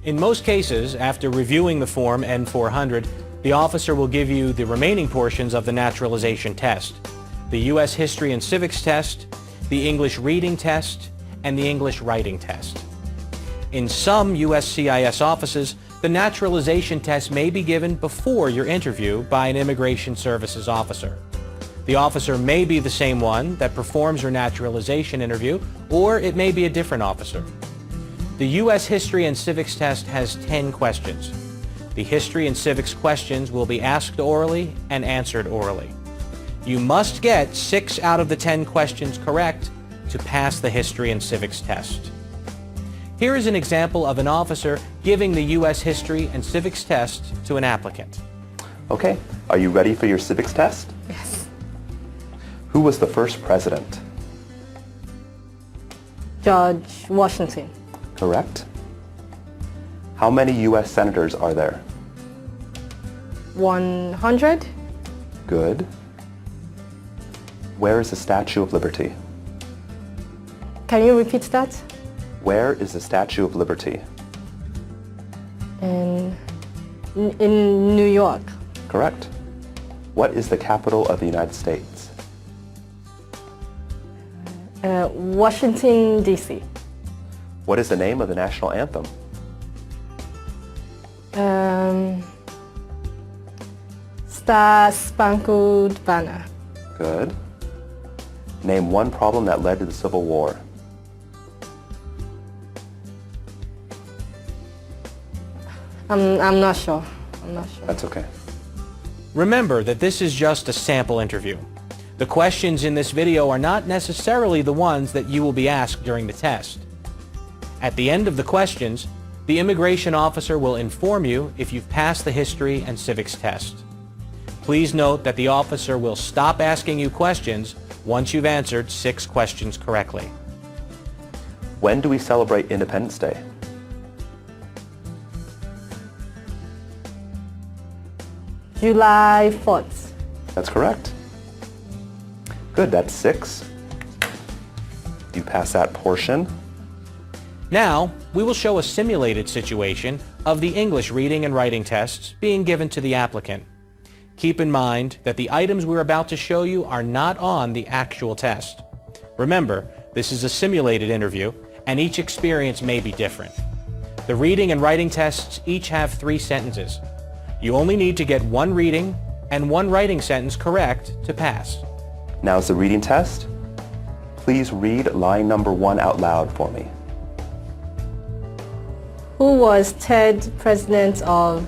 In most cases, after reviewing the form N400, the officer will give you the remaining portions of the naturalization test: the U.S. History and Civics test, the English Reading test, and the English Writing test. In some USCIS offices, the naturalization test may be given before your interview by an Immigration Services officer. The officer may be the same one that performs your naturalization interview, or it may be a different officer. The U.S. History and Civics test has 10 questions. The History and Civics questions will be asked orally and answered orally. You must get 6 out of the 10 questions correct to pass the History and Civics test. Here is an example of an officer giving the U.S. History and Civics test to an applicant. Okay, are you ready for your civics test? Yes. Who was the first president? George Washington. Correct. How many U.S. senators are there? 100. Good. Where is the Statue of Liberty? Can you repeat that? Where is the Statue of Liberty? In New York. Correct. What is the capital of the United States? Washington, D.C. What is the name of the national anthem? Star Spangled Banner. Good. Name one problem that led to the Civil War. I'm not sure. That's okay. Remember that this is just a sample interview. The questions in this video are not necessarily the ones that you will be asked during the test. At the end of the questions, the immigration officer will inform you if you've passed the history and civics test. Please note that the officer will stop asking you questions once you've answered 6 questions correctly. When do we celebrate Independence Day? July 4th. That's correct. Good, that's 6. You pass that portion. Now, we will show a simulated situation of the English reading and writing tests being given to the applicant. Keep in mind that the items we're about to show you are not on the actual test. Remember, this is a simulated interview, and each experience may be different. The reading and writing tests each have 3 sentences. You only need to get 1 reading and 1 writing sentence correct to pass. Now's the reading test. Please read line number 1 out loud for me. Who was 3rd President of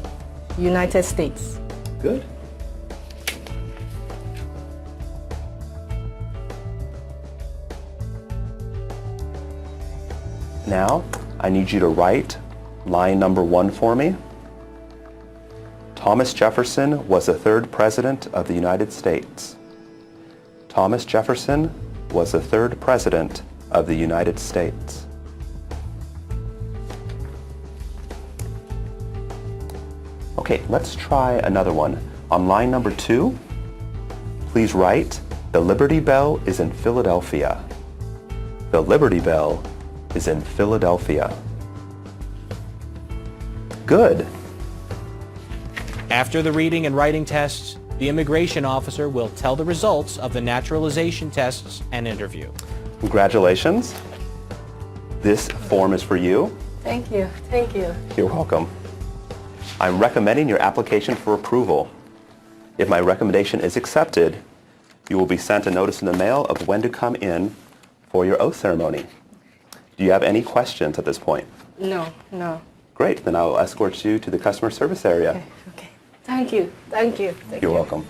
United States? Good. Now, I need you to write line number 1 for me. Thomas Jefferson was the 3rd President of the United States. Thomas Jefferson was the 3rd President of the United States. Okay, let's try another one. On line number 2, please write, the Liberty Bell is in Philadelphia. The Liberty Bell is in Philadelphia. Good. After the reading and writing tests, the immigration officer will tell the results of the naturalization tests and interview. Congratulations. This form is for you. Thank you. Thank you. You're welcome. I'm recommending your application for approval. If my recommendation is accepted, you will be sent a notice in the mail of when to come in for your oath ceremony. Do you have any questions at this point? No. Great, then I will escort you to the customer service area. Okay. Thank you. Thank you. You're welcome.